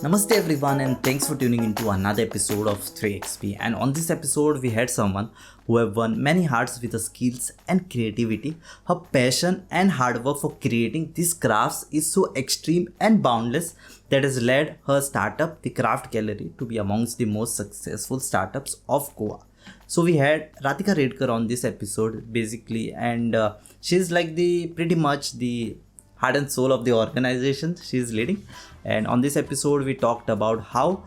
Namaste everyone and thanks for tuning into another episode of 3XP. And on this episode we had someone who have won many hearts with her skills and creativity. Her passion and hard work for creating these crafts is so extreme and boundless that has led her startup, the Craft Gallery, to be amongst the most successful startups of Goa. So we had Radhika Redkar on this episode basically, and she's like the pretty much the heart and soul of the organization she's leading. And on this episode, we talked about how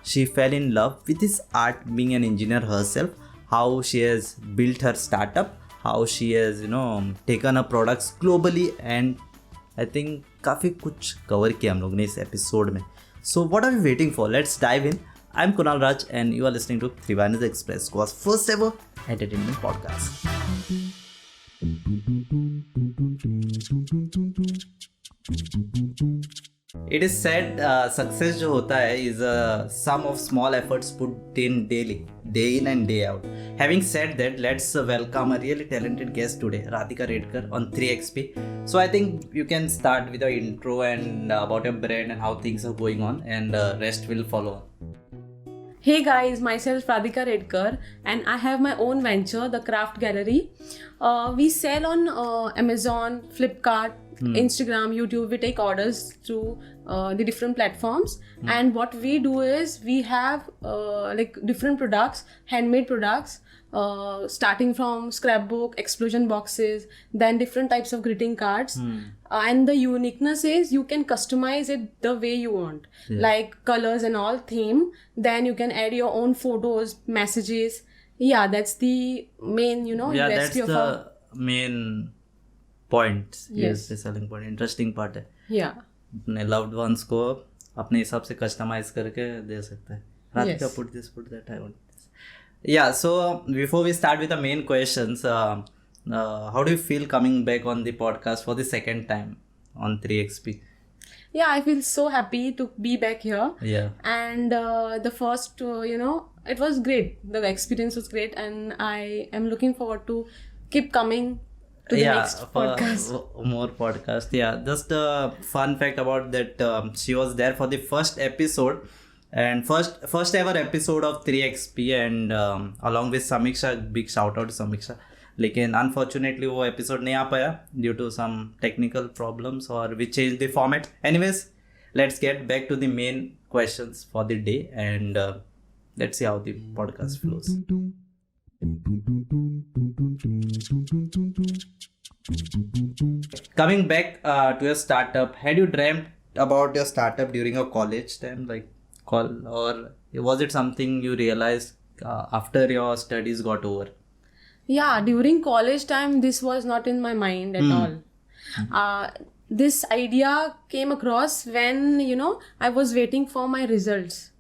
she fell in love with this art, being an engineer herself, how she has built her startup, how she has taken her products globally, and I think काफ़ी कुछ cover किया हम लोग ने इस episode में. So what are we waiting for? Let's dive in. I'm Kunal Raj and you are listening to Trivanis Express, Goa's first ever entertainment podcast. It is said success जो होता है is a sum of small efforts put in daily, day in and day out. Having said that, let's welcome a really talented guest today, Radhika Redkar on 3XP. So I think you can start with your intro and about your brand and how things are going on, and rest will follow. Hey guys, myself Radhika Redkar and I have my own venture, the Craft Gallery. We sell on Amazon, Flipkart, Instagram, YouTube. We take orders through the different platforms, and what we do is we have like different products, handmade products, starting from scrapbook, explosion boxes, then different types of greeting cards. And the uniqueness is you can customize it the way you want, like colors and all, theme. Then you can add your own photos, messages. Yeah, that's the main, That's the main point. Yes, the selling point. Interesting part है. Yeah. अपने loved ones को अपने हिसाब से customize करके दे सकते हैं. Radhika, put this, put that, I want this. Yeah, so before we start with the main questions, how do you feel coming back on the podcast for the second time on 3XP? Yeah, I feel so happy to be back here. Yeah. And the first, it was great. The experience was great, and I am looking forward to keep coming to the next podcast. More podcast. Yeah, just a fun fact about that. She was there for the first episode. And first ever episode of 3XP, and along with Samiksha, big shout out to Samiksha. लेकिन unfortunately वो episode नहीं आ पाया due to some technical problems, or we changed the format. Anyways, let's get back to the main questions for the day, and let's see how the podcast flows. Coming back to your startup, had you dreamt about your startup during your college time, or was it something you realized after your studies got over? Yeah, during college time, this was not in my mind at all. This idea came across when, I was waiting for my results.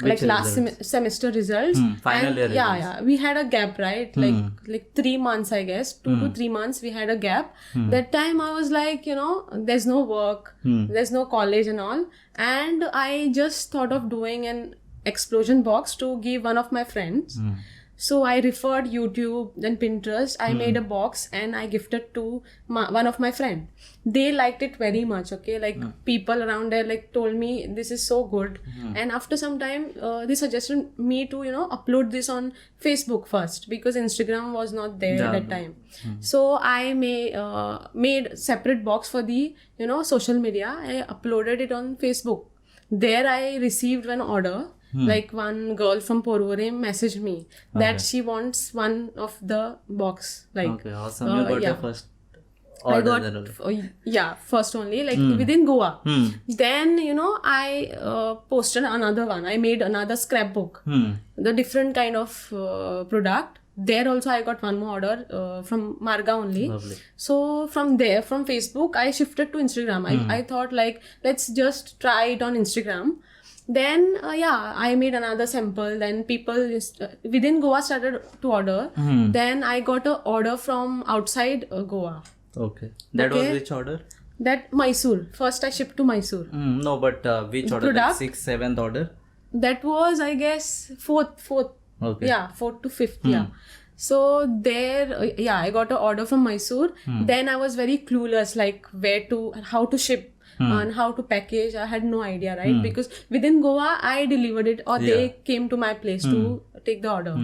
Which like last semester results. Final year results. Yeah. We had a gap, right? Like 3 months, I guess. 2 to 3 months we had a gap. That time I was like, there's no work, there's no college and all. And I just thought of doing an explosion box to give one of my friends. So I referred YouTube, then Pinterest. I made a box and I gifted to one of my friend. They liked it very much. Okay, like people around there like told me this is so good. And after some time, they suggested me to upload this on Facebook first, because Instagram was not there at that time. So I made separate box for the social media. I uploaded it on Facebook. There I received one order. Like one girl from Porvorim messaged me that she wants one of the box. Like, okay, awesome. You got your first order. First only, like within Goa. Then, I posted another one. I made another scrapbook. The different kind of product. There also I got one more order from Marga only. Lovely. So from there, from Facebook, I shifted to Instagram. I thought like, let's just try it on Instagram. Then I made another sample. Then people within Goa started to order. Then I got an order from outside Goa. Okay. That was which order? That Mysore. First I shipped to Mysore. No, but which order? Like 6th, 7th order? That was, I guess, 4th. Okay. Yeah, 4th to 5th. Yeah. So there, I got an order from Mysore. Then I was very clueless, like how to ship. and how to package. I had no idea, right? Because within Goa, I delivered it, or they came to my place to take the order.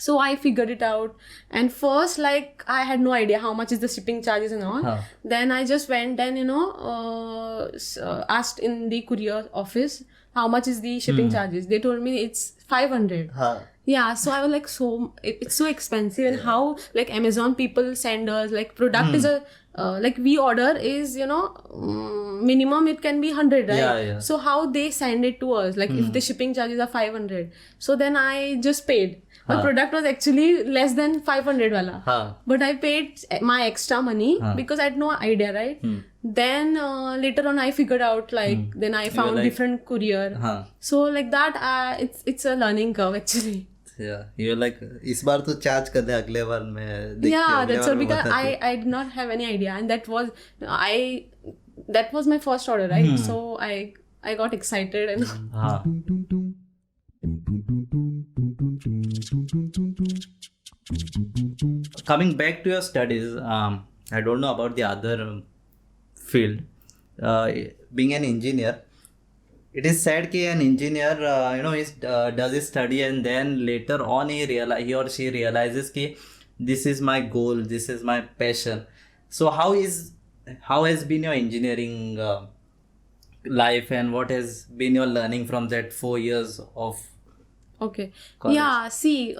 So I figured it out, and first, like, I had no idea how much is the shipping charges and all. Then I just went and asked in the courier office how much is the shipping charges. They told me it's 500. Yeah, so I was like, it's so expensive, and how like Amazon people send us like product is a like we order is minimum it can be 100, right? So how they send it to us, like if the shipping charges are 500, so then I just paid. But product was actually less than 500 wala. But I paid my extra money because I had no idea, right? Then later on I figured out, like then I found different courier. So like that, it's a learning curve actually. Yeah, you're like, इस बार तो charge कर दे, अगले बार मैं देखती हूँ, Yeah, अगले that's bar all, मैं because बताती हूँ. I did not have any idea, and that was my first order, right? So I got excited and हाँ. Coming back to your studies, I don't know about the other field. Being an engineer, it is said that an engineer, does his study, and then later on he or she realizes that this is my goal, this is my passion. So how has been your engineering life, and what has been your learning from that 4 years of okay. college? Yeah, see,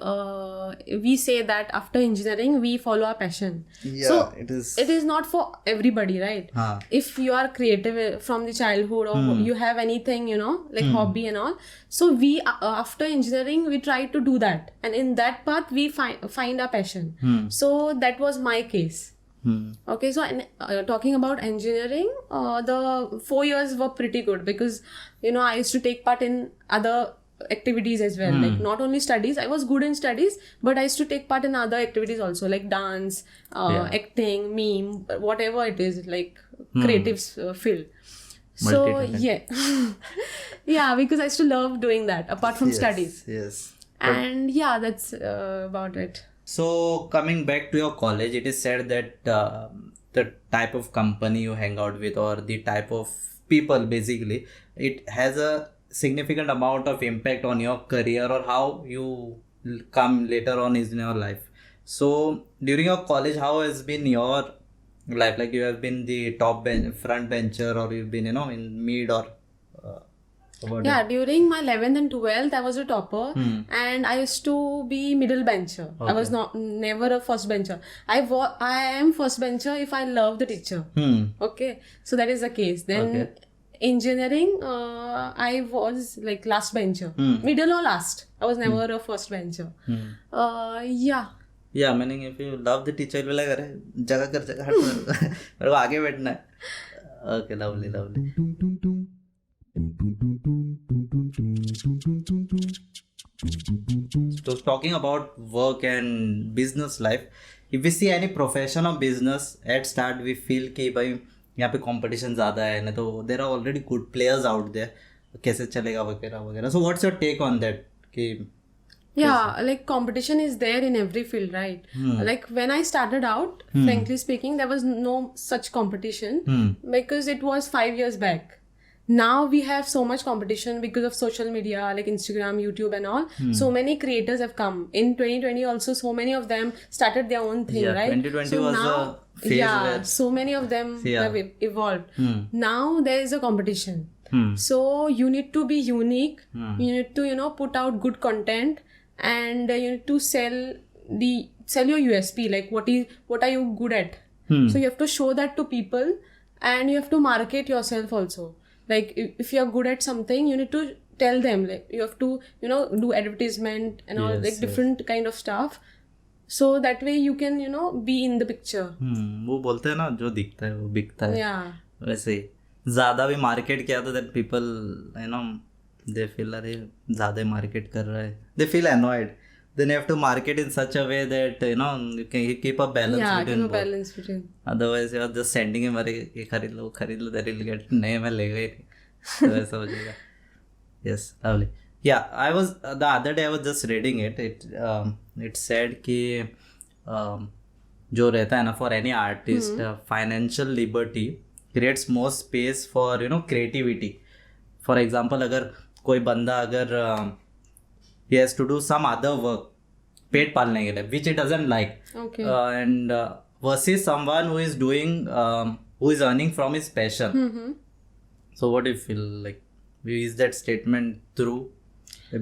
we say that after engineering we follow our passion. Yeah, so it is. It is not for everybody, right? If you are creative from the childhood, or you have anything, like hobby and all, so we after engineering we try to do that, and in that path we find our passion. So that was my case. Okay, so talking about engineering, the 4 years were pretty good, because I used to take part in other activities as well, like not only studies. I was good in studies, but I used to take part in other activities also, like dance, acting, meme, whatever it is, like creative field. So yeah yeah, because I used to love doing that apart from studies. Yes. And yeah, that's about it. So coming back to your college, it is said that the type of company you hang out with, or the type of people, basically, it has a significant amount of impact on your career, or how you come later on in your life. So during your college, how has been your life? Like, you have been the front bencher, or you've been in mid, or yeah, during my 11th and 12th I was a topper, and I used to be middle bencher. I was never a first bencher. I am first bencher if I love the teacher. Okay, so that is the case. Then engineering, I was like last bencher, middle or last. I was never a first bencher. Yeah, meaning if you love the teacher, you'll be like, अरे जगह कर जगह हट, मेरे को आगे बैठना है. Okay, lovely. So talking about work and business life, if we see any profession or business at start, we feel कि भाई यहाँ पे competition ज़्यादा है, ना तो there are already good players out there, कैसे चलेगा वगैरह. So what's your take on that? कि yeah, like competition is there in every field, right? Like when I started out, frankly speaking, there was no such competition, because it was 5 years back. Now we have so much competition because of social media, like Instagram, YouTube and all. So many creators have come. In 2020 also, so many of them started their own thing, right? 2020 so was now, a phase where so many of them have evolved. Now there is a competition. So you need to be unique. You need to, put out good content, and you need to sell your USP, like what are you good at. So you have to show that to people, and you have to market yourself also. Like if you're good at something, you need to tell them, like you have to do advertisement and all, like different kind of stuff, so that way you can be in the picture. वो बोलते हैं ना, जो दिखता है वो बिकता है. Yeah, वैसे ज़्यादा भी मार्केट किया तो that people they feel अरे ज़्यादा मार्केट कर रहा है, they feel annoyed. Then you have to market in such a way that you can keep a balance between both. balance between. Otherwise you are just sending him, अरे ये खरीद लो that he'll get, नहीं मैं लेगा ही नहीं, तो ऐसा हो जाएगा. Yes, lovely. Yeah, I was the other day I was just reading it. It said कि जो रहता है ना, for any artist, financial liberty creates more space for creativity. For example, अगर कोई बंदा अगर he has to do some other work पेट पालने के लिए which he doesn't like, Okay. and versus someone who is doing who is earning from his passion. So what do you feel like? Is that statement true?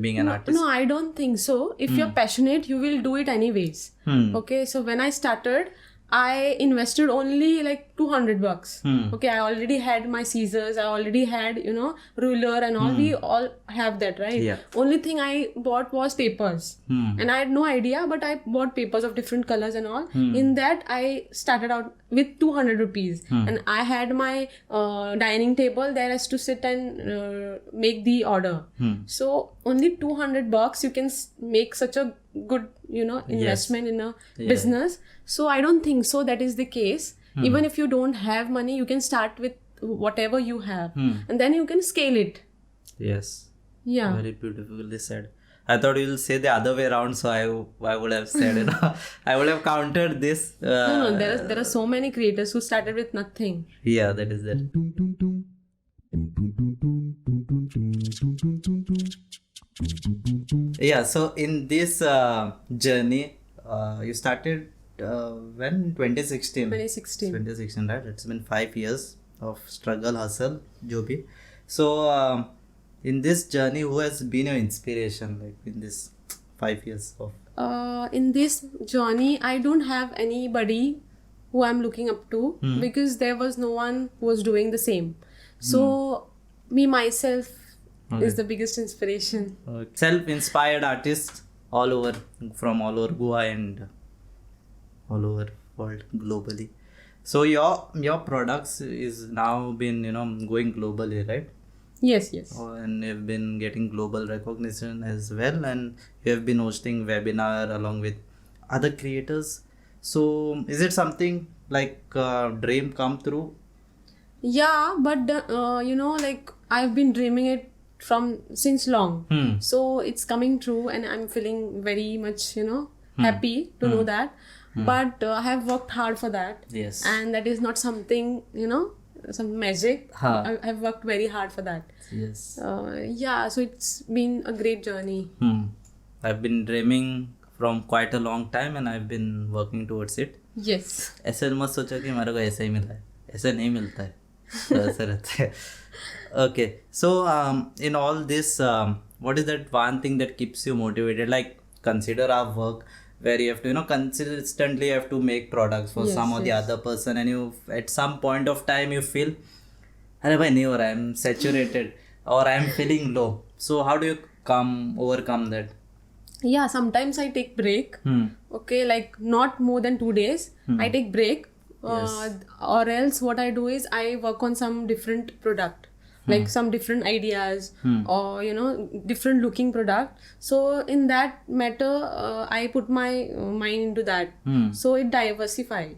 Being an artist? No, I don't think so. If you're passionate, you will do it anyways. Okay, so when I started, I invested only like $200. Okay, I already had my scissors, I already had ruler and all. We all have that, right? Yeah. Only thing I bought was papers, and I had no idea, but I bought papers of different colors and all. In that, I started out with 200 rupees, and I had my dining table there as to sit and make the order. So only $200 you can make such a good investment in a business. So I don't think so that is the case. Even if you don't have money, you can start with whatever you have, and then you can scale it. Yes. Yeah. Very beautifully said. I thought you will say the other way around, so I would have said I would have countered this. No, there are so many creators who started with nothing. Yeah, that is that. Yeah, so in this journey, you started when? 2016. 2016. Right? It's been 5 years of struggle, hustle, jo bhi. So in this journey, who has been your inspiration, like in this 5 years of? In this journey, I don't have anybody who I'm looking up to, because there was no one who was doing the same. So me myself is the biggest inspiration. Self-inspired artists all over, from all over Goa and all over world globally. So your products is now been going globally, right? Yes. And you've been getting global recognition as well, and you have been hosting webinar along with other creators. So is it something like dream come true? Yeah, but like I've been dreaming it from since long. So it's coming true, and I'm feeling very much happy to know that. But I have worked hard for that. Yes. And that is not something some magic. I've worked very hard for that. Yes. Yeah, so it's been a great journey. I've been dreaming from quite a long time, and I've been working towards it. Yes. ऐसे मत सोचो कि मेरे को ऐसा ही मिला है, ऐसा नहीं मिलता है, तो ऐसा रहता है. Okay, so in all this, what is that one thing that keeps you motivated? Like, consider our work where you have to consistently have to make products for some or the other person, and you at some point of time you feel, अरे भाई नहीं हो रहा है, I'm saturated or I'm feeling low. So how do you overcome that? Yeah, sometimes I take break. Okay, like not more than 2 days. I take break. Or else what I do is I work on some different product, like some different ideas, or different looking product. So in that matter, I put my mind into that. So it diversify.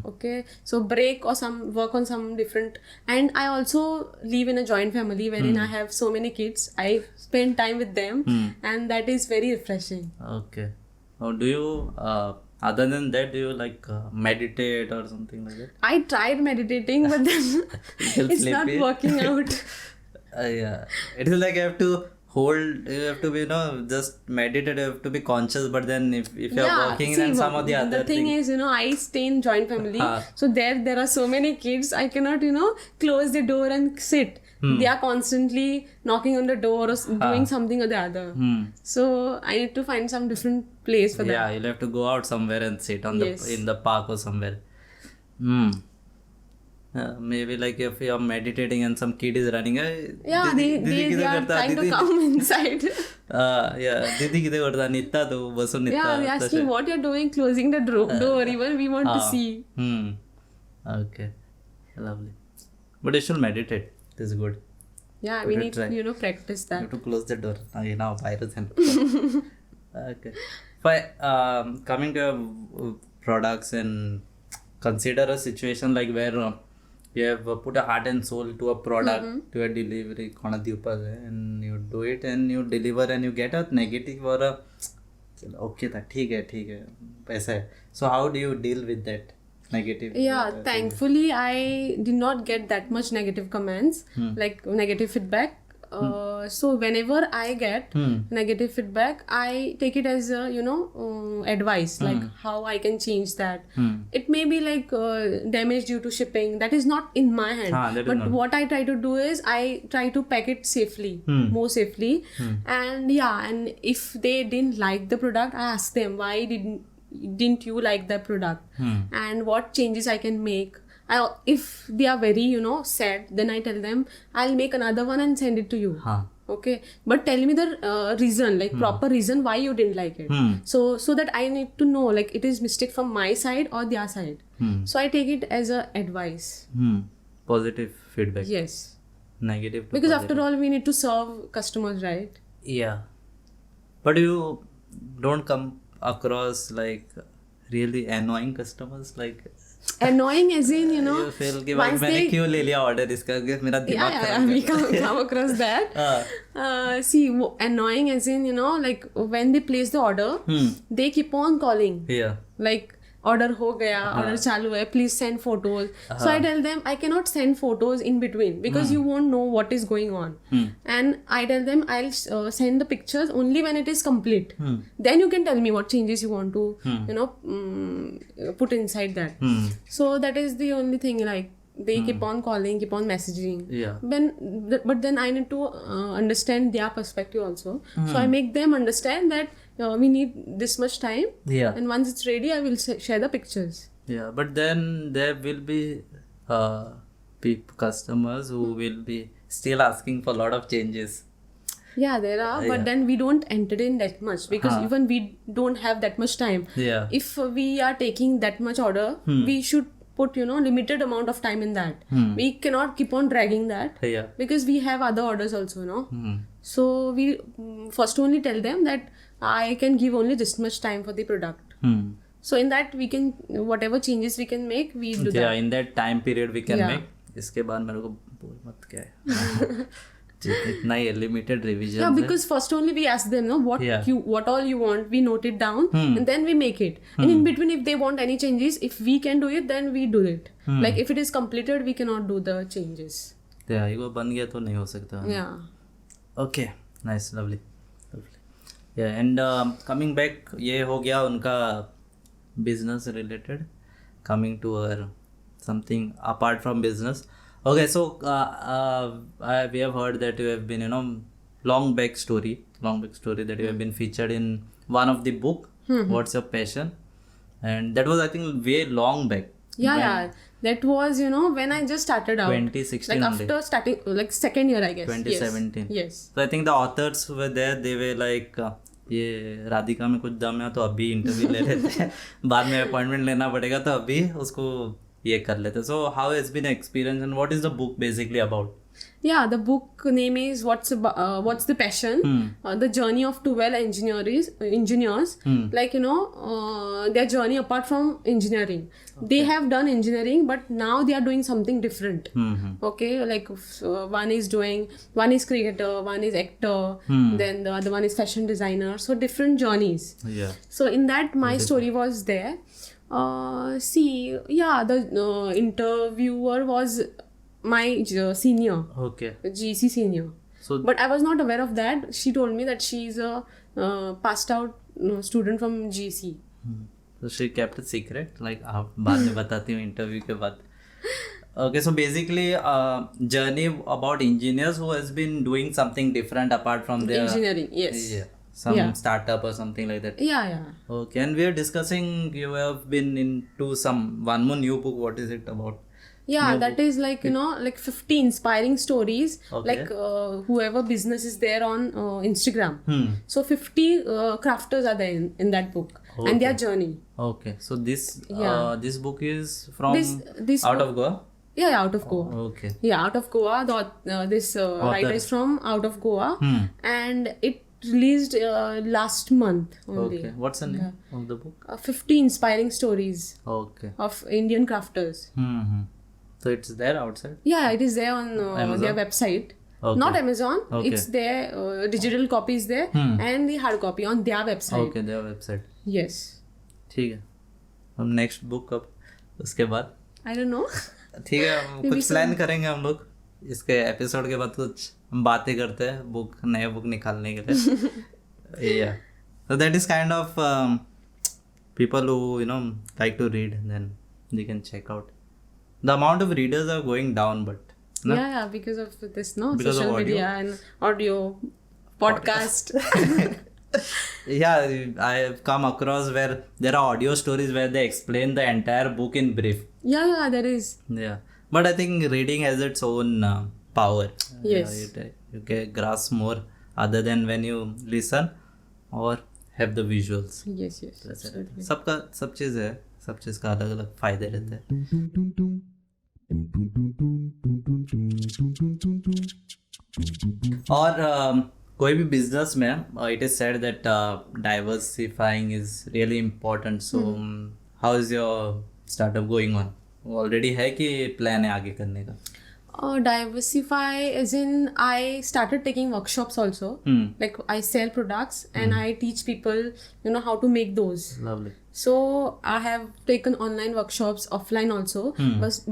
Okay, so break or some work on some different. And I also live in a joint family wherein I have so many kids. I spend time with them, and that is very refreshing. Okay. How do you other than that, do you like meditate or something like that? I tried meditating, but then it's not working out. Yeah, it is like you have to be just meditate, you have to be conscious, but then if you're working see, in some of the other the thing is, I stay in joint family, so there are so many kids, I cannot close the door and sit. They are constantly knocking on the door or doing something or the other. So I need to find some different place for that. Yeah, you'll have to go out somewhere and sit on in the park or somewhere. Maybe like if you're meditating and some kid is running, they are trying to come inside. Didi kide karta nitta to basun nitta. Yeah, they asking what you're doing, closing the door. Even we want to see. Okay, lovely. But you should meditate. It is good. Yeah, we need to practice that. You have to close the door. Now virus and okay. But coming to your products, and consider a situation like where you have put a heart and soul to a product, to a delivery, and you do it and you deliver and you get a negative or a okay, ठीक है, पैसा है. So how do you deal with that? negative? Yeah, thankfully I did not get that much negative comments, like negative feedback. So whenever I get negative feedback, I take it as a advice, like how I can change that. It may be like damage due to shipping, that is not in my hand. that is But not. what I try to do is I try to pack it safely, more safely. And and if they didn't like the product, I ask them, why didn't you like the product, and what changes I can make. If they are very sad, then I tell them I'll make another one and send it to you. Okay, but tell me the reason, like proper reason why you didn't like it. So that I need to know, like it is mistake from my side or their side. So I take it as a advice. Positive feedback. Yes, Negative to because positive. after all we need to serve customers, right? Yeah, but you don't come across like really annoying customers, like Annoying as in you feel कि भाई once मैंने they- क्यों ले लिया order इसका, कि मेरा दिमाग yeah, we come across that. See, annoying as in like when they place the order, they keep on calling, yeah like order हो गया, order चालू है, please send photos. So I tell them I cannot send photos in between because you won't know what is going on. And I tell them I'll send the pictures only when it is complete. Then you can tell me what changes you want to put inside that. So that is the only thing, like they keep on calling, keep on messaging. Yeah. But then I need to understand their perspective also. So I make them understand that we need this much time. Yeah. And once it's ready, I will share the pictures. Yeah, but then there will be customers who will be still asking for a lot of changes. Yeah, there are, but then we don't entertain that much because even we don't have that much time. Yeah. If we are taking that much order, we should put limited amount of time in that. We cannot keep on dragging that Yeah. because we have other orders also, So we first only tell them that I can give only this much time for the product. So in that we can, whatever changes we can make, we do Yeah, that. in that time period we can Yeah. make. इसके बाद मेरे को बोल मत क्या है इतना ही limited revision Yeah, because first only we ask them, what all you want, we note it down, and then we make it. And in between, if they want any changes, if we can do it, then we do it. Like if it is completed, we cannot do the changes. Yeah, ये वो बन गया तो नहीं हो सकता. Yeah. Okay, nice, lovely. Yeah, and coming back, ये हो गया उनका business related. Coming to something apart from business. Okay, so we have heard that you have been, long back story that you have been featured in one of the book. What's your passion? And that was, I think, way long back. Yeah. That was, when I just started out. 2016 Like only. after starting, like second year, I guess. 2017. Yes. So I think the authors were there. They were like, ये राधिका में कुछ दम है तो अभी interview ले लेते हैं, बाद में अपॉइंटमेंट लेना पड़ेगा तो अभी उसको ये कर लेते. So how has been the experience and what is the book basically about? Yeah, the book name is What's the Passion? The journey of 12 engineers. Like their journey apart from engineering. They have done engineering, but now they are doing something different. Okay, like one is cricketer, one is actor, then the other one is fashion designer. So different journeys. Yeah. So in that, my story was there. The interviewer was my senior. Okay. GC senior. So But I was not aware of that. She told me that she is a passed out student from GC. so she kept it secret, like आप बाद में बताती हूँ interview के बाद. Okay, so basically journey about engineers who has been doing something different apart from their Engineering, yes. yeah, some startup or something like that. Yeah. Okay, and we are discussing, you have been into one more new book. What is it about? Yeah, that is like, like 50 inspiring stories. Okay. Like whoever business is there on Instagram. So 50 crafters are there in that book and their journey. Okay, so this this book is from This out book- of Goa. Yeah, out of Goa. Okay. Yeah, out of Goa. This writer is from out of Goa. And it released last month only. Okay, what's the name of the book? 50 inspiring stories Okay. of Indian crafters. So it's there outside. Yeah, it is there on Amazon? their website. Okay. Not Amazon. Okay. It's there. Digital copy is there and the hard copy on their website. Okay, their website. Yes. ठीक है. हम next book अब उसके बाद I don't know. ठीक है, कुछ plan करेंगे हम लोग इसके एपिसोड के बाद, कुछ हम बातें करते हैं बुक, नए बुक निकालने के लिए. या so that is kind of people who like to read, then they can check out. The amount of readers are going down, but Yeah, because of this, no, Because of social audio. media and audio, podcast. yeah, I have come across where there are audio stories where they explain the entire book in brief. Yeah, there is. Yeah, but I think reading has its own power. Yes. You can grasp more other than when you listen or have the visuals. Yes, absolutely. सबका सब चीज़ है, सब चीज़ का अलग अलग फायदे रहते हैं. और कोई भी बिजनेस में it is said that diversifying is really important. So how is your startup going on? Already है कि प्लान है आगे करने का? Diversify as in I started taking workshops also. Like I sell products and I teach people, how to make those. Lovely. So I have taken online workshops, offline also.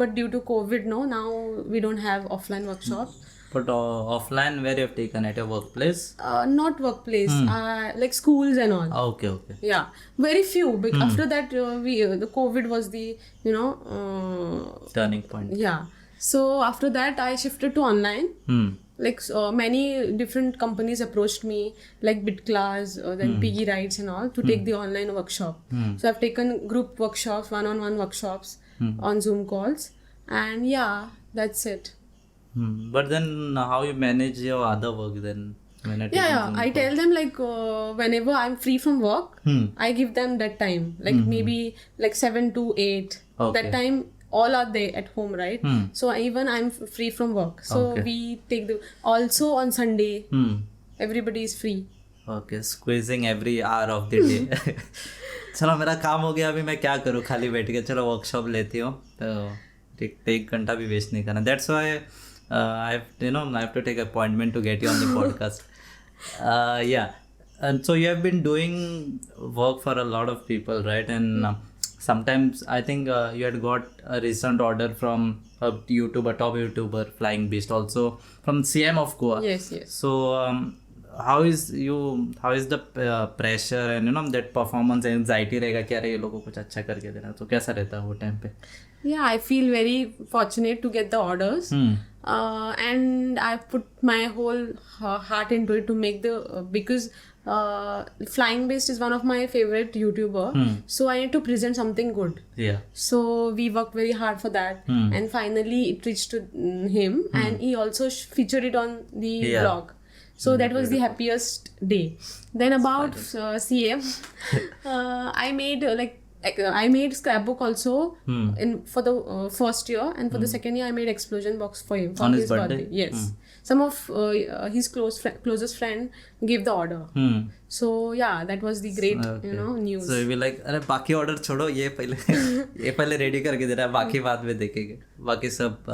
But due to COVID, now we don't have offline workshops. But offline, where you have taken at your workplace? Not workplace, like schools and all. Okay. Yeah, very few. After that, the COVID was the Turning point. yeah. So after that, I shifted to online. Like many different companies approached me, like BitClass, then Piggy Rides and all, to take the online workshop. So I've taken group workshops, one-on-one workshops on Zoom calls, and yeah, that's it. But then how you manage your other work then? When Yeah. I tell them like whenever I'm free from work, I give them that time, like maybe like 7 to 8. Okay. That time all are there at home, right? So even I'm free from work. So we take also on Sunday, everybody is free. Okay, squeezing every hour of the day. चलो मेरा काम हो गया, अभी मैं क्या करूँ खाली बैठ के, चलो वर्कशॉप लेती हूँ, तो एक घंटा भी वेस्ट नहीं करना. That's why I have to take appointment to get you on the podcast. Yeah, and so you have been doing work for a lot of people, right? And sometimes I think you had got a recent order from a top YouTuber, Flying Beast, also from CM of Goa. Yes. So how is the pressure and that performance anxiety रहेगा कि अरे ये लोगों को कुछ अच्छा करके देना, तो कैसा रहता है वो टाइम पे? Yeah, I feel very fortunate to get the orders. And I put my whole heart into it to make because Flying Beast is one of my favorite YouTuber. So I need to present something good. Yeah. So we worked very hard for that. And finally it reached to him, and he also featured it on the blog. So that was the happiest day. Then about CM, I made I made scrapbook also for the first year, and for the second year I made explosion box for him for on his birthday. Yes. Some of his closest friend gave the order. So yeah, that was the great news. So you be like, अरे बाकी order छोड़ो, ये पहले ready करके दे रहा है, बाकी बाद में देखेंगे, बाकी सब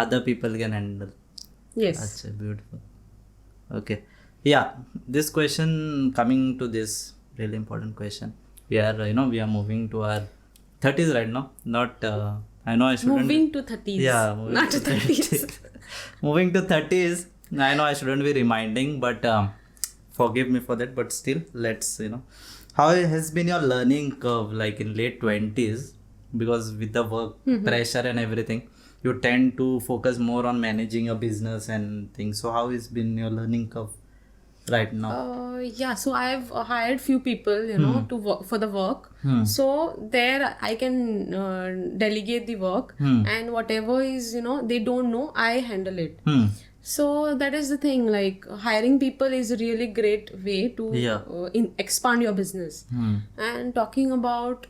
other people can handle. Yes. अच्छा, beautiful. Okay. Yeah, this question, coming to this really important question. We are moving to our 30s right now. Not I know I shouldn't. Moving to 30s. Yeah, not to 30s. Moving to 30s. I know I shouldn't be reminding, but forgive me for that. But still, let's how has been your learning curve, like in late 20s, because with the work pressure and everything, you tend to focus more on managing your business and things. So how has been your learning curve right now? Yeah, so I've hired few people to work for the work. So there I can delegate the work, and whatever is they don't know, I handle it. So that is the thing, like hiring people is a really great way to expand your business. And talking about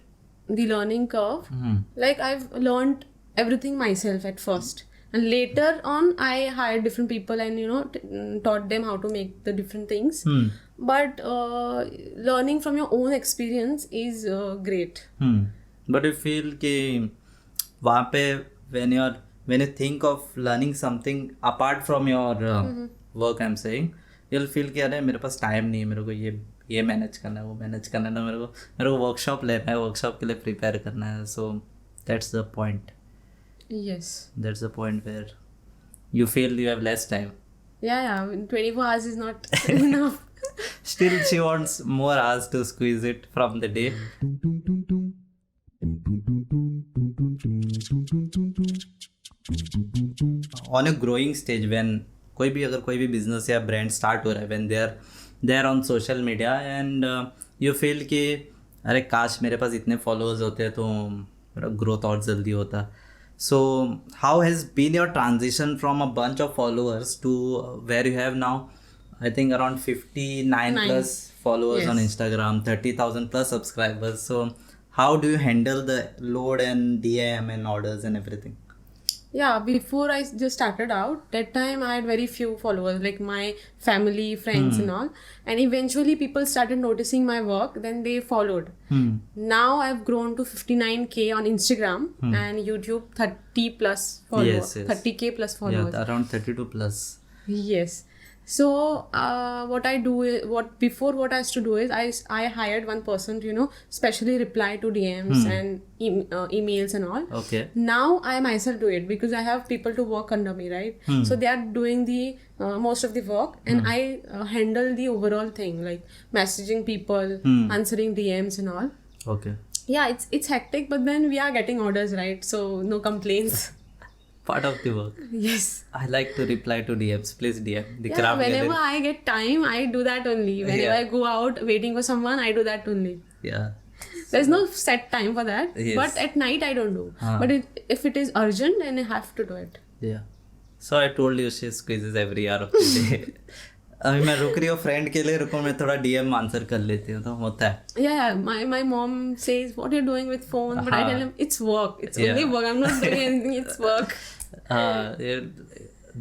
the learning curve, like I've learned everything myself at first. And later on, I hired different people and taught them how to make the different things. But learning from your own experience is great. But you feel कि वहाँ पे when you think of learning something apart from your work, I'm saying, you'll feel कि अरे मेरे पास time नहीं है, मेरे को ये मैनेज करना है, वो मैनेज करना है ना, मेरे को वर्कशॉप लेना है, वर्कशॉप के लिए प्रिपेयर करना है. So That's the point. Yes. That's the point where you feel you have less time. Yeah. 24 hours is not enough. Still, she wants more hours to squeeze it from the day. On a growing stage, when अगर कोई भी business या brand start हो रहा है, when they are on social media and you feel कि अरे काश मेरे पास इतने फॉलोअर्स होते तो मेरा ग्रोथ और जल्दी होता. So how has been your transition from a bunch of followers to where you have now, I think around 59 plus followers on Instagram, 30,000 plus subscribers. So how do you handle the load and DM and orders and everything? Yeah, before I just started out, that time I had very few followers, like my family, friends and all. And eventually people started noticing my work, then they followed. Now I've grown to 59k on Instagram and YouTube 30 plus followers. Yes. 30k plus followers. Yeah, around 32 plus. Yes. So what I do is, what I used to do is I hired one person to specially reply to DMs and emails and all. Okay. Now I myself do it because I have people to work under me, right? So they are doing the most of the work and I handle the overall thing, like messaging people, answering DMs and all. Okay. Yeah, it's hectic, but then we are getting orders, right? So no complaints. Part of the work. Yes. I like to reply to DMs. Please DM. Whenever I get time, I do that only. Whenever I go out waiting for someone, I do that only. Yeah. There's no set time for that. Yes. But at night, I don't do. But if it is urgent, then I have to do it. Yeah. So I told you she squeezes every hour of the day. अभी मैं रुक रही हूँ friend के लिए, रुको मैं थोड़ा DM आंसर कर लेती हूँ, तो होता है. Yeah, my mom says, what are you doing with phone? But I tell him, it's work. It's only work. I'm not doing anything. It's work.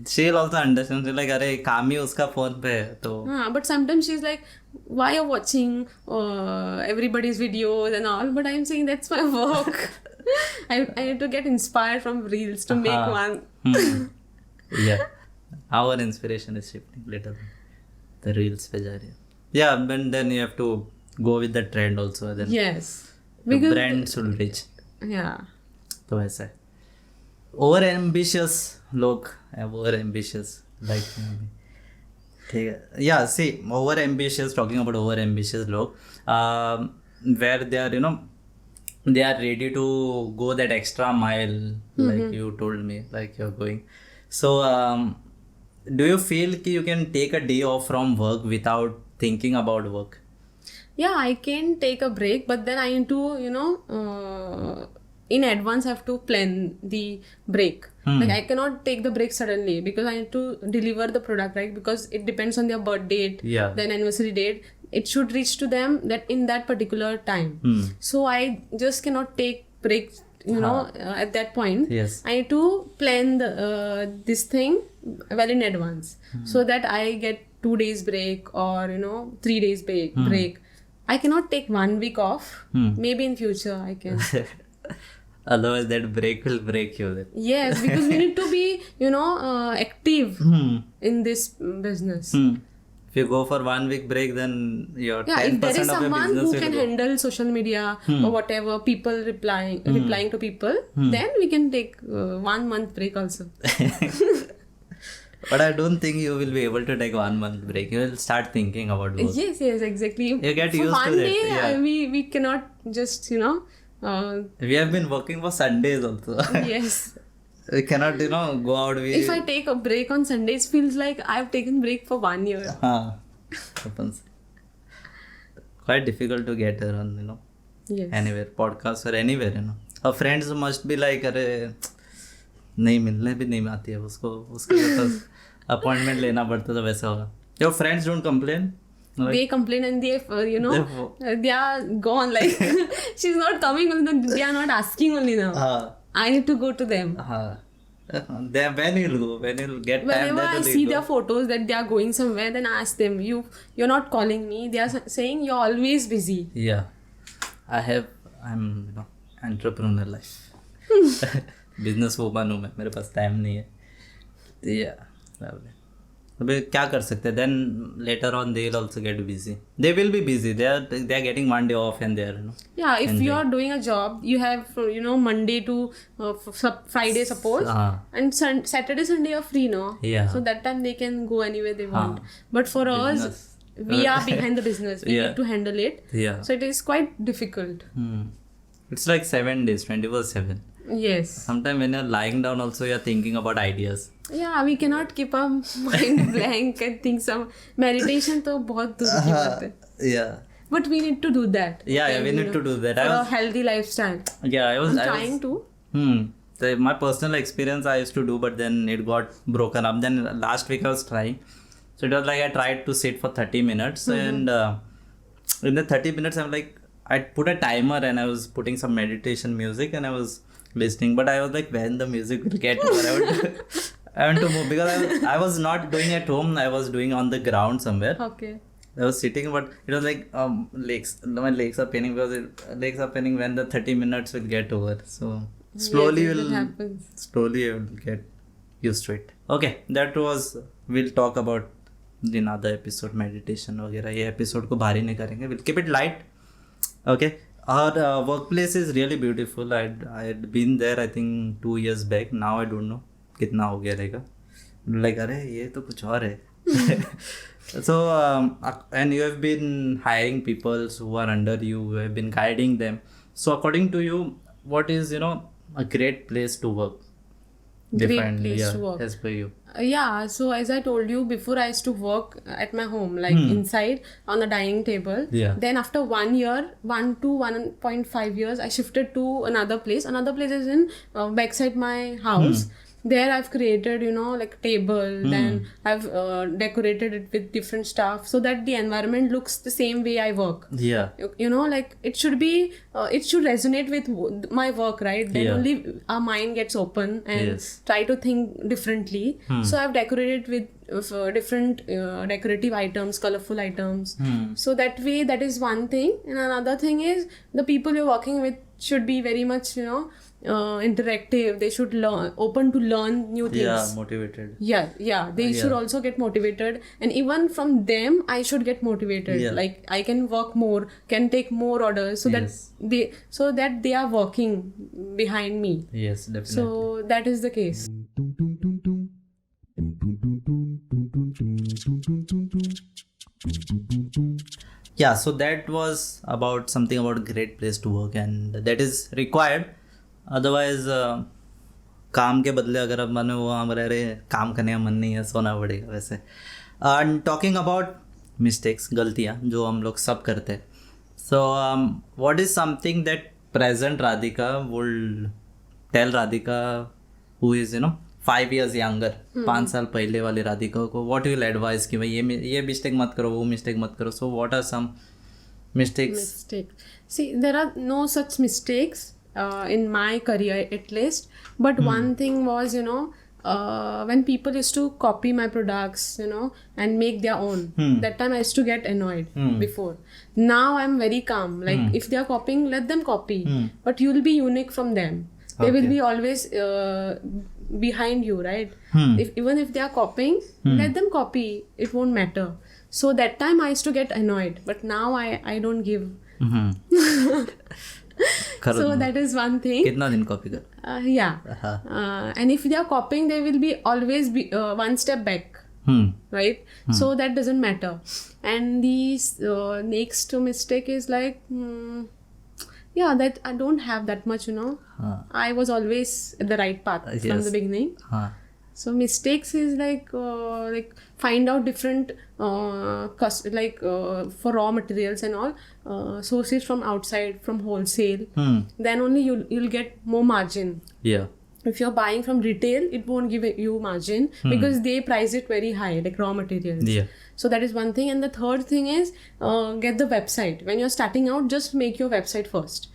She'll also understand. She's like, अरे काम ही उसका phone पे है तो. But sometimes she's like, why are you watching everybody's videos and all? But I'm saying that's my work. I need to get inspired from reels to make one. Yeah. Our inspiration is shifting little bit. The reels पे जा रही है. Yeah, but then you have to go with the trend also. Then Yes. the brand should reach. Yeah. तो ऐसा है. Over ambitious लोग हैं, over ambitious like me. ठीक है. Yeah, see, over ambitious, talking about over ambitious लोग, where they are, they are ready to go that extra mile, like you told me, like you're going. So do you feel that you can take a day off from work without thinking about work? Yeah, I can take a break, but then I need to, in advance I have to plan the break. Like I cannot take the break suddenly because I need to deliver the product, right? Because it depends on their birth date, then anniversary date. It should reach to them that in that particular time. So I just cannot take breaks, at that point. Yes. I need to plan this thing well in advance so that I get 2 days break or 3 days break. I cannot take 1 week off. Maybe in future I can. Otherwise that break will break you then. Yes, because we need to be active in this business. If you go for 1 week break, then your 10% if there is of your someone business who will can go. handle social media or whatever, people replying to people, then we can take 1 month break also. But I don't think you will be able to take 1 month break. You will start thinking about work. Yes, exactly. You get for used one to that. day, Yeah. we cannot just We have been working for Sundays also. yes. We cannot, go out. If I take a break on Sundays, feels like I've taken break for 1 year. Happens. Quite difficult to get around, Yes. anywhere, podcast or anywhere, Our friends must be like, अरे नहीं मिलने भी नहीं आती है उसको, उसके लिए अपॉइंटमेंट लेना पड़ता था, वैसा होगा. Your friends don't complain? They complain and they are gone. Like she's not coming. They are not asking only now. I need to go to them. Then when you'll go, when you'll get time. Whenever I see their photos that they are going somewhere, then I ask them, you're not calling me. They are saying you're always busy. Yeah, I'm entrepreneur life. Business woman हूँ मैं, मेरे पास time नहीं है. Yeah, lovely. अबे क्या कर सकते हैं. Then later on they will also get busy. They will be busy. They are getting one day off and they are, you know. Yeah, if you are doing a job, you have Monday to Friday suppose, and Saturday Sunday are free, no? Yeah. So that time they can go anywhere they want. But for Business. us, we are behind the business. We Yeah. need to handle it. Yeah. So it is quite difficult. It's like 7 days, 24/7. Yes. Sometimes when you're lying down also you're thinking about ideas. Yeah, we cannot keep our mind blank and think some meditation तो बहुत दूर की बात है. Yeah. But we need to do that. Yeah, we need to do that. For a healthy lifestyle. Yeah, I was Trying to. My personal experience I used to do, but then it got broken up. Then last week I was trying. So it was like I tried to sit for 30 minutes and in the 30 minutes I'm like, I put a timer and I was putting some meditation music and I was listening, but I was like, when the music will get over, I want to move because I was not doing at home, I was doing on the ground somewhere. Okay. I was sitting, but it was like my legs are paining because legs are paining when the 30 minutes will get over. So slowly Yes, it will happens. slowly I will get used to it. Okay, that was, we'll talk about in other episode meditation वगैरह. ये episode को भारी नहीं करेंगे. We'll keep it light. Okay. Our workplace is really beautiful. I had been there I think 2 years back. Now I don't know कितना हो गया रहेगा. Like अरे ये तो कुछ और है. So and you have been hiring people who are under you. You have been guiding them. So according to you, what is a great place to work? Great place to work. As per you. Yeah, so as I told you before, I used to work at my home, like inside on the dining table. Yeah. Then after 1 year, 1 to 1.5 years, I shifted to another place. Another place is in backside my house. There I've created, like a table. Then I've decorated it with different stuff so that the environment looks the same way I work. Yeah. Like it should be, it should resonate with my work, right? Then Yeah. only our mind gets open and Yes. try to think differently. So I've decorated with different decorative items, colorful items. So that way, that is one thing. And another thing is the people you're working with should be very much, interactive. They should open to learn new things. Yeah, motivated. Yeah. They should also get motivated, and even from them, I should get motivated. Yeah. Like I can work more, can take more orders, so Yes. that they are working behind me. Yes, definitely. So that is the case. Yeah, so that was about something about great place to work and that is required. Otherwise काम के बदले अगर अब मन वो हम रह रहे काम करने का मन नहीं है, सोना पड़ेगा वैसे. एंड टॉकिंग अबाउट मिस्टेक्स, गलतियाँ जो हम लोग सब करते हैं. So what is something that present Radhika would tell Radhika who is 5 years younger, 5 साल पहले वाली राधिका को व्हाट विल एडवाइस कि भाई ये मिस्टेक मत करो, वो मिस्टेक मत करो. So what are some mistakes? See, there are no such mistakes in my career at least, but one thing was when people used to copy my products and make their own, that time I used to get annoyed before. Now I'm very calm, like if they are copying, let them copy, but you will be unique from them. They will be always behind you, right? Even if they are copying, let them copy, it won't matter. So that time I used to get annoyed, but now I don't give. So that is one thing. कितना दिन copy कर? Yeah. And if they are copying, they will be always be one step back, right? So that doesn't matter. And the next mistake is like, that I don't have that much, I was always at the right path from Yes. the beginning. So mistakes is like find out different for raw materials and all sources from outside, from wholesale. Then only you'll get more margin. Yeah. If you're buying from retail, it won't give you margin because they price it very high, like raw materials. Yeah. So that is one thing. And the third thing is get the website. When you're starting out, just make your website first.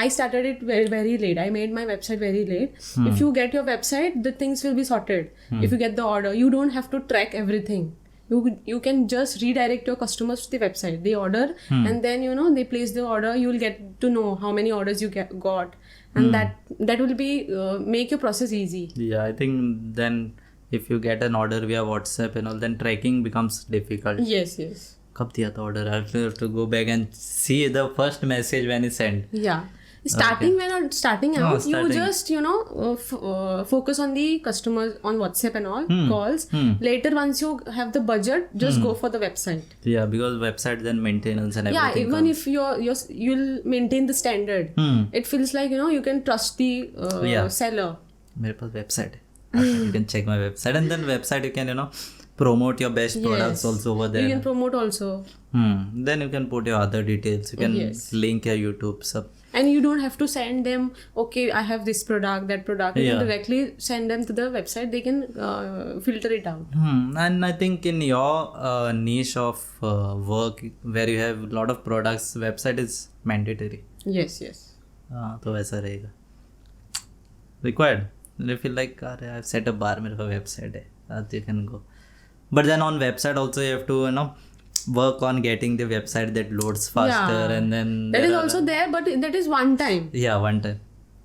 I started it very, very late. I made my website very late. If you get your website, the things will be sorted. If you get the order, you don't have to track everything. You can just redirect your customers to the website. They order and then they place the order. You will get to know how many orders you got, and that will be make your process easy. Yeah, I think then if you get an order via WhatsApp and all, then tracking becomes difficult. Yes, yes. कब दिया था order? I have to go back and see the first message when it's sent. Yeah. Starting when you're starting out, starting. you just focus on the customers on WhatsApp and all calls. Later, once you have the budget, just go for the website. Yeah, because website then maintenance and Yeah, everything. even if you'll maintain the standard, it feels like you can trust the seller. मेरे पास website है. You can check my website, and then website you can promote your best products also over there. You can promote also. Then you can put your other details. You can link your YouTube sub. And you don't have to send them, okay, I have this product, that product. You can directly send them to the website. They can filter it out. And I think in your niche of work where you have a lot of products, website is mandatory. Yes, yes. तो वैसा रहेगा. Required. You feel like I've set a bar, मेरे पास website है. You can go. But then on website also you have to work on getting the website that loads faster, and then that is also there, but that is one time. Yeah, one time.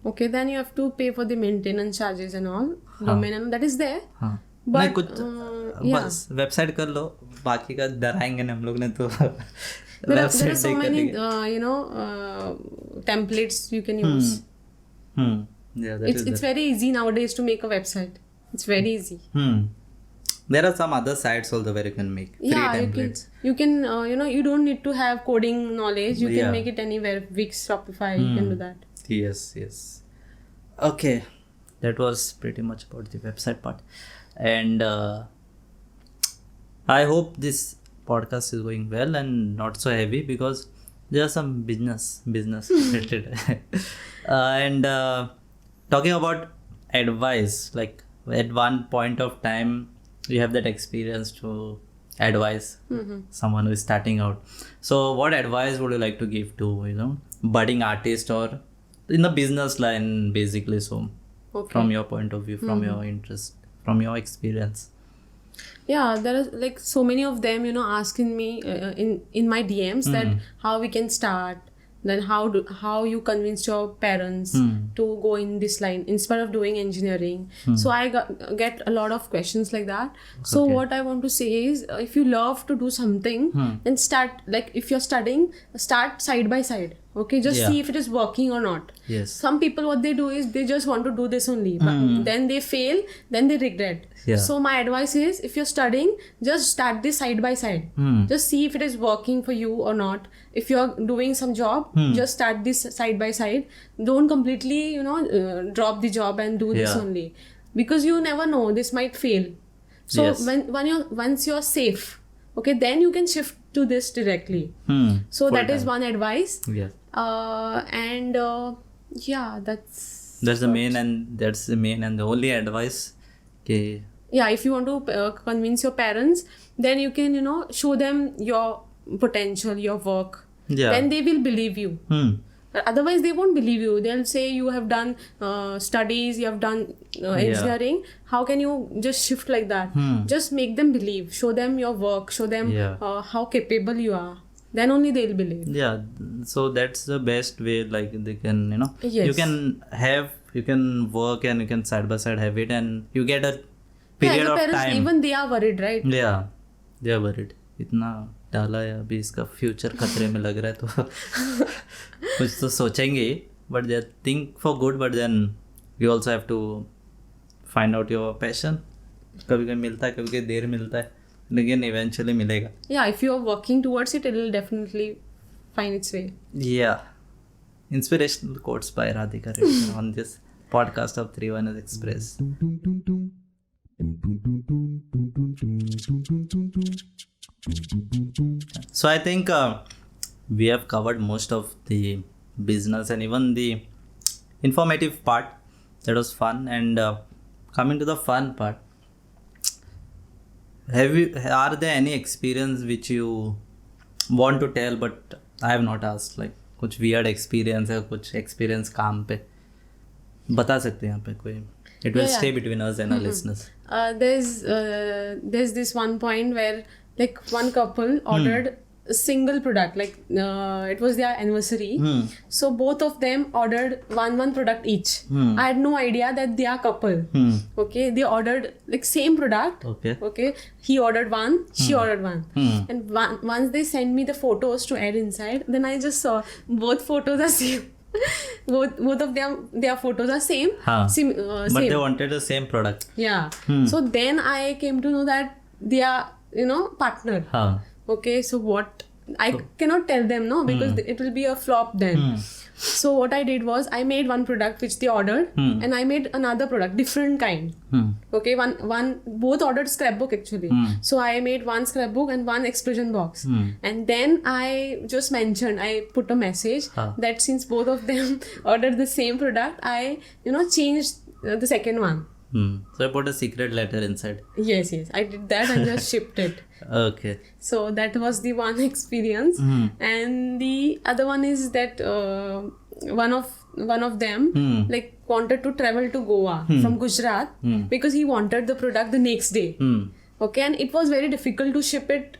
Okay, then you have to pay for the maintenance charges and all. Domain and that is there. हाँ. But नहीं कुछ बस website कर लो, बाकी का डराएंगे ना हम लोग ने तो. There are so many templates you can use. Yeah, that It's very easy nowadays to make a website. It's very easy. There are some other sites also where you can make free templates. You can you don't need to have coding knowledge. You can make it anywhere. Wix, Shopify, you can do that. Yes. Okay, that was pretty much about the website part, and I hope this podcast is going well and not so heavy, because there are some business related. And talking about advice, like at one point of time you have that experience to advise someone who is starting out. So what advice would you like to give to budding artist or in the business line basically? So from your point of view, from your interest, from your experience. Yeah, there are like so many of them asking me in my DMs that how we can start, then how you convince your parents to go in this line instead of doing engineering. So I get a lot of questions like that. So what I want to say is, if you love to do something, then start, like if you're studying, start side by side. Okay, just see if it is working or not. Yes. Some people, what they do is they just want to do this only, but then they fail, then they regret. Yeah. So my advice is, if you're studying, just start this side by side. Just see if it is working for you or not. If you're doing some job, just start this side by side. Don't completely, drop the job and do this only, because you never know, this might fail. So once you're safe, okay, then you can shift to this directly. So that is one advice. Yeah. That's the main and the only advice. Okay. Yeah, if you want to convince your parents, then you can show them your potential, your work. Yeah. Then they will believe you. Otherwise they won't believe you. They'll say you have done studies, you have done engineering. How can you just shift like that? Just make them believe. Show them your work. Show them how capable you are. Then only they'll believe. Yeah. So that's the best way. Like they can, Yes. you can work and you can side by side have it, and you get a period of parents, time. even they are worried, right? Yeah, they are worried. इतना डाला है अभी, इसका future खतरे में लग रहा है, तो कुछ तो सोचेंगे, but they think for good, but then you also have to find out your passion. कभी कभी मिलता है, कभी कभी देर मिलता है, लेकिन इवेंचुअली मिलेगा. Yeah, if you are working towards it, it will definitely find its way. Yeah. Inspirational quotes by Radhika Reddy on this podcast of 3-1 Express. So I think we have covered most of the business and even the informative part. That was fun. And coming to the fun part, are there any experience which you want to tell but I have not asked, like कुछ weird experience है, कुछ experience काम पे बता सकते हैं यहाँ पे कोई? It will stay between us and our listeners. There's this one point where like one couple ordered a single product. Like it was their anniversary, so both of them ordered one product each. I had no idea that they are couple. Okay, they ordered like same product. Okay, he ordered one, she ordered one, and once they sent me the photos to add inside, then I just saw both photos are same. both of their photos are same. But same. they wanted the same product. Yeah. So then I came to know that they are, partner. Okay, so what I cannot tell them, no, because it will be a flop then. So what I did was I made one product which they ordered, and I made another product, different kind. Okay, both ordered scrapbook actually. So I made one scrapbook and one explosion box, and then I just mentioned, I put a message that since both of them ordered the same product, I changed the second one. So I put a secret letter inside. Yes, I did that and just shipped it. Okay. So that was the one experience, and the other one is that one of them like wanted to travel to Goa from Gujarat because he wanted the product the next day. Okay, and it was very difficult to ship it.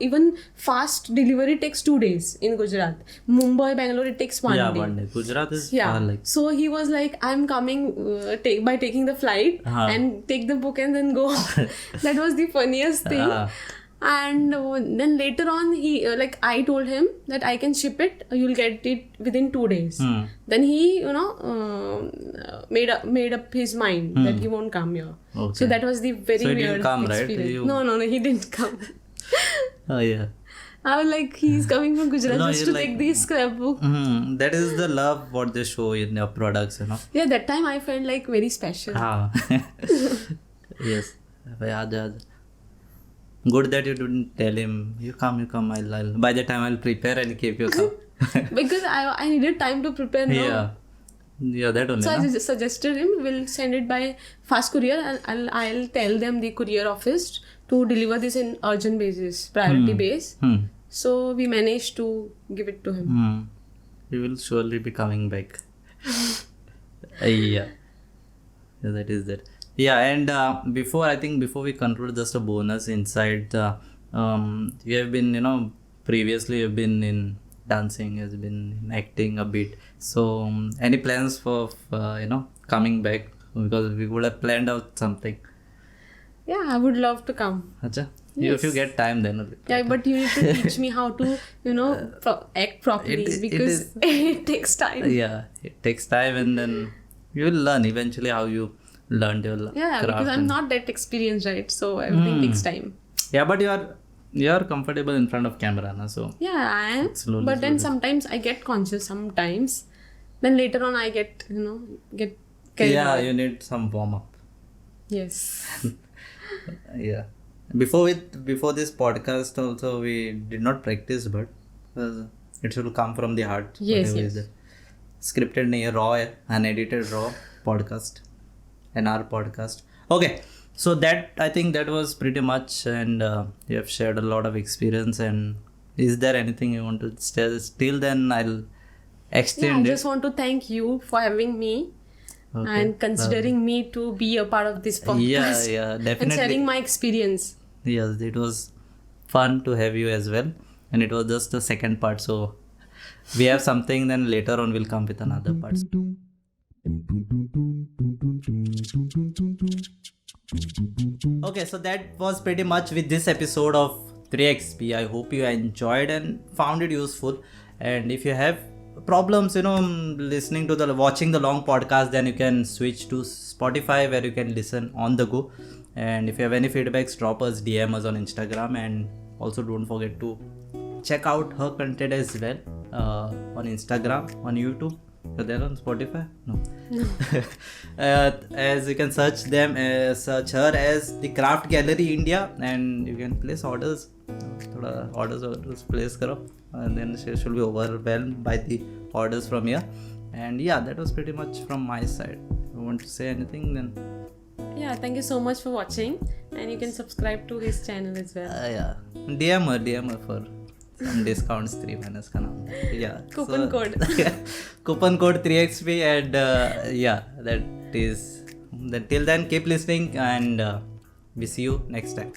Even fast delivery takes 2 days in Gujarat. Mumbai, Bangalore, it takes 1 day. Yeah, 1 day. Gujarat is far like. So he was like, I'm coming by taking the flight and take the book and then go. That was the funniest thing. And then later on, he I told him that I can ship it. You'll get it within 2 days. Then he, made up his mind that he won't come here. Okay. So that was the very he weird didn't come, experience. right? No, he didn't come. Oh yeah. I was like, he's coming from Gujarat just to take the scrapbook. That is the love what they show in your products, Yeah, that time I felt like very special. Yes. Good that you didn't tell him, you come, I'll by the time I'll prepare and keep you come. Because I needed time to prepare now. Yeah, that only. So I just suggested him, we'll send it by fast courier, and I'll tell them the courier office to deliver this in urgent basis, priority base. So we managed to give it to him. He will surely be coming back. Yeah, that is that. Yeah, and before we conclude, just a bonus inside. You have been, previously you've been in dancing, has been in acting a bit. So any plans for coming back? Because we would have planned out something. Yeah, I would love to come. Acha? Yes. If you get time then only. Yeah, but you need to teach me how to, act properly because it takes time. Yeah, it takes time, and then you will learn eventually how you learned your craft. Yeah, because I'm not that experienced, right? So everything takes time. Yeah, but you are comfortable in front of camera, na? So yeah, I am. Slowly. Then sometimes I get conscious. Sometimes, then later on I get carried away. You need some warm up. Yes. Yeah. Before this podcast also we did not practice, but it should come from the heart. Yes. Scripted nahi, raw hai, unedited raw podcast, an hour podcast. Okay, so I think that was pretty much, and you have shared a lot of experience. And is there anything you want to say? Till then I'll extend I just want to thank you for having me. Okay. And considering me to be a part of this podcast. Yeah, definitely. And sharing my experience. Yes, it was fun to have you as well, and it was just the second part. So we have something, then later on we'll come with another part. Okay, so that was pretty much with this episode of 3XP. I hope you enjoyed and found it useful. And if you have problems, watching the long podcast, then you can switch to Spotify where you can listen on the go. And if you have any feedbacks, drop us, DM us on Instagram, and also don't forget to check out her content as well on Instagram, on YouTube. Are they on Spotify? No. As you can search search her as the Craft Gallery India, and you can place orders. Orders place karo, and then she should be overwhelmed by the orders from here. And yeah, that was pretty much from my side. If you want to say anything, then yeah, thank you so much for watching, and you can subscribe to his channel as well. Yeah, DM her for some discounts, 3 minus ka naam. Yeah, coupon code. Coupon code 3XP, and that is. Then till then, keep listening, and we see you next time.